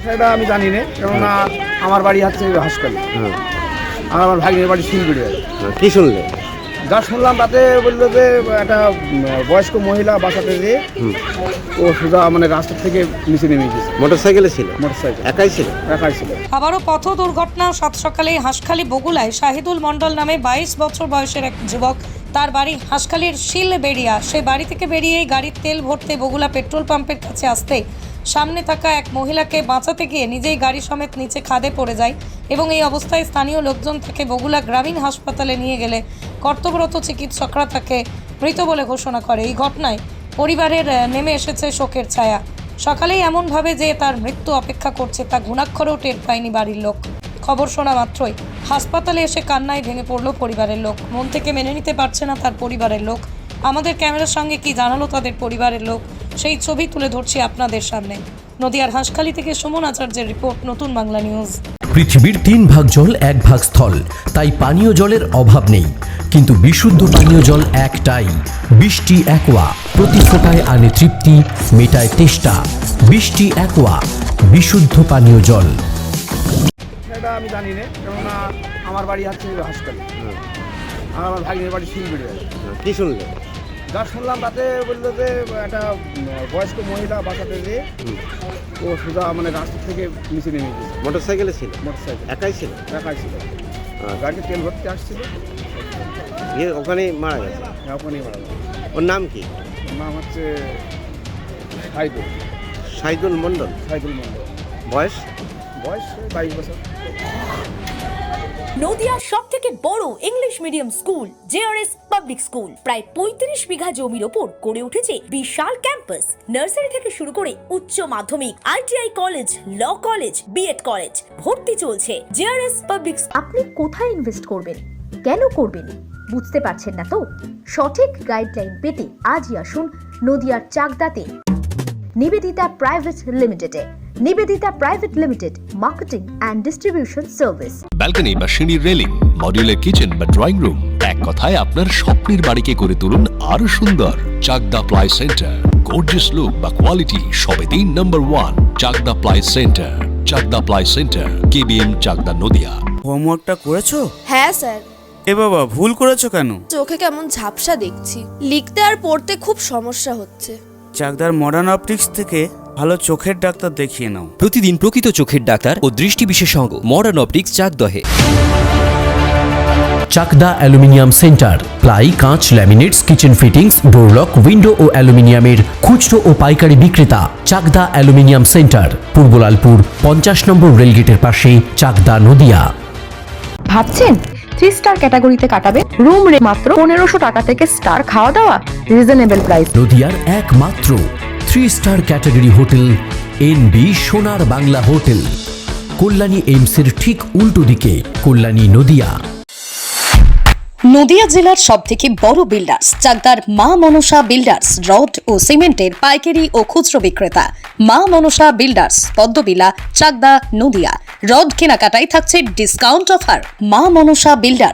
সেটা আমি জানি না, কেননা আমার বাড়ি হচ্ছে হাসপাতাল আর আমার ভাগ্নের বাড়ি শিলিগুড়ি। কি শুনলে? যা শুনলাম তাতে বললো যে একটা বয়স্ক মহিলা বাসাতে যেয়ে ও সোজা মানে রাস্তা থেকে নিচে নেমে গেছে। মোটরসাইকেলে ছিল? মোটরসাইকেল একাই ছিল? একাই ছিল। আবারও পথ দুর্ঘটনা। সাত সকালে হাঁসখালি বগুলায় শাহিদুল মণ্ডল নামে 22 বছর বয়সের এক যুবক, তার বাড়ি হাঁসখালির শিলবেড়িয়া। সে বাড়ি থেকে বেরিয়ে গাড়ির তেল ভরতে বগুলা পেট্রোল পাম্পের কাছে আসতে সামনে থাকা এক মহিলাকে বাঁচাতে গিয়ে নিজেই গাড়ি সমেত নিচে খাদে পড়ে যায় এবং এই অবস্থায় স্থানীয় লোকজন তাকে বগুলা গ্রামীণ হাসপাতালে নিয়ে গেলে কর্তব্যরত চিকিৎসকরা তাকে মৃত বলে ঘোষণা করে। এই ঘটনায় পরিবারের নেমে এসেছে শোকের ছায়া। সকালেই এমনভাবে যে তার মৃত্যু অপেক্ষা করছে তা ঘুণাক্ষরেও টের পায়নি বাড়ির লোক। খবর শোনা মাত্রই হাসপাতালে এসে কান্নায় ভেঙে পড়ল পরিবারের লোক। মন থেকে মেনে নিতে পারছে না তার পরিবারের লোক। আমাদের ক্যামেরার সঙ্গে কি জানালো তাদের পরিবারের লোক, সেই ছবি তুলে ধরছি আপনাদের সামনে। নদিয়ার হাঁসখালি থেকে সুমন আচার্যের রিপোর্ট, নতুন বাংলা নিউজ। পৃথিবীর 3 ভাগ জল 1 ভাগ স্থল, তাই পানীয় জলের অভাব নেই। কিন্তু বিশুদ্ধ পানীয় জল একটাই, বৃষ্টি অ্যাকোয়া। প্রতি ফোঁটায় আনে তৃপ্তি, মেটায় তেষ্টা। বৃষ্টি অ্যাকোয়া, বিশুদ্ধ পানীয় জল। সেটা আমি জানি না, কেননা আমার বাড়ি হচ্ছে হাসপাতাল আর আমার ভাগ্নের বাড়ি শিলিগুড়ি। কি শুনলে? যা শুনলাম তাতে বললো যে একটা বয়স্ক মহিলা বাসাতে যেয়ে ও সোজা মানে রাস্তা থেকে নিচে নেমে গেছে। মোটরসাইকেলে ছিল? মোটরসাইকেল একাই ছিল? একাই ছিল। গাড়িতে তেল ভরতে আসছিল, গিয়ে ওখানেই মারা গেছে? ওখানেই মারা গেছে। ওর নাম কি? ওর নাম হচ্ছে সাইদুল শাহিদুল মণ্ডল। মণ্ডল। বয়স? বয়স 22 বছর। নদিয়ার সব থেকে বড় English medium school JRS public school প্রায় 35 বিঘা জমির ওপর গড়ে উঠেছে বিশাল ক্যাম্পাস। নার্সারি থেকে শুরু করে উচ্চ মাধ্যমিক, ITI college, law college, BEd college, ভর্তি চলছে। JRS public. আপনি কোথায় ইনভেস্ট করবেন, কেন করবেন বুঝতে পারছেন না তো? সঠিক গাইডলাইন পেতে আজই আসুন নদিয়ার চাকদাতে নিবেদিতা প্রাইভেট লিমিটেডে। Nibedita private limited, marketing and distribution service. Balcony বা সিঁড়ির রেলিং, মডিউলার কিচেন বা ড্রয়িং রুম, এক কথায় আপনার স্বপ্নের বাড়িকে করে তুলুন আরো সুন্দর। Chakdah ply centre, gorgeous look বা কোয়ালিটি সবে 3 নম্বর 1 Chakdah ply centre. Chakdah ply centre, KBM, Chakdah, Nadia. হোমওয়ার্কটা করেছো? হ্যাঁ স্যার। এ বাবা, ভুল করেছো কেন? চোখে কেমন ঝাপসা দেখছি, লিখতে আর পড়তে খুব সমস্যা হচ্ছে। চাকদার মডার্ন অপটিক্স থেকে ভালো চোখের ডাক্তার দেখিয়ে নাও। প্রতিদিন প্রকৃত চোখের ডাক্তার ও দৃষ্টি বিশেষজ্ঞ মডার্ন অপটিক্স, চাকদহে। চাকদা অ্যালুমিনিয়াম সেন্টার, প্লাই, কাঁচ, laminates, kitchen fittings, door lock, window ও অ্যালুমিনিয়ামের খুচরো ও পাইকারি বিক্রেতা। চাকদা অ্যালুমিনিয়াম সেন্টার, পূর্ব লালপুর 50 নম্বর রেলগেটের পাশে, চাকদা, নদিয়া। ভাবছেন 3 স্টার ক্যাটাগরিতে কাটাবেন? রুম রে মাত্র 1500 টাকা থেকে স্টার, খাওয়া দাওয়া রিজনেবল প্রাইস। নদিয়ার একমাত্র 3 স্টার ক্যাটাগরি হোটেল এনবি সোনার বাংলা হোটেল, কল্যাণী এইমসের ঠিক উল্টো দিকে, কল্যাণী, নদিয়া। নদিয়া জেলার সব থেকে বড় বিল্ডার্স চাকদার মা মনসা বিল্ডার্স, রড ও সিমেন্টের পাইকারি ও খুচরো বিক্রেতা। মা মনসা বিল্ডার্স, পদ্মবিলা, চাকদা, নদিয়া। রড কেনাকাটায় থাকছে ডিসকাউন্ট অফার। মা মনসা বিল্ডার,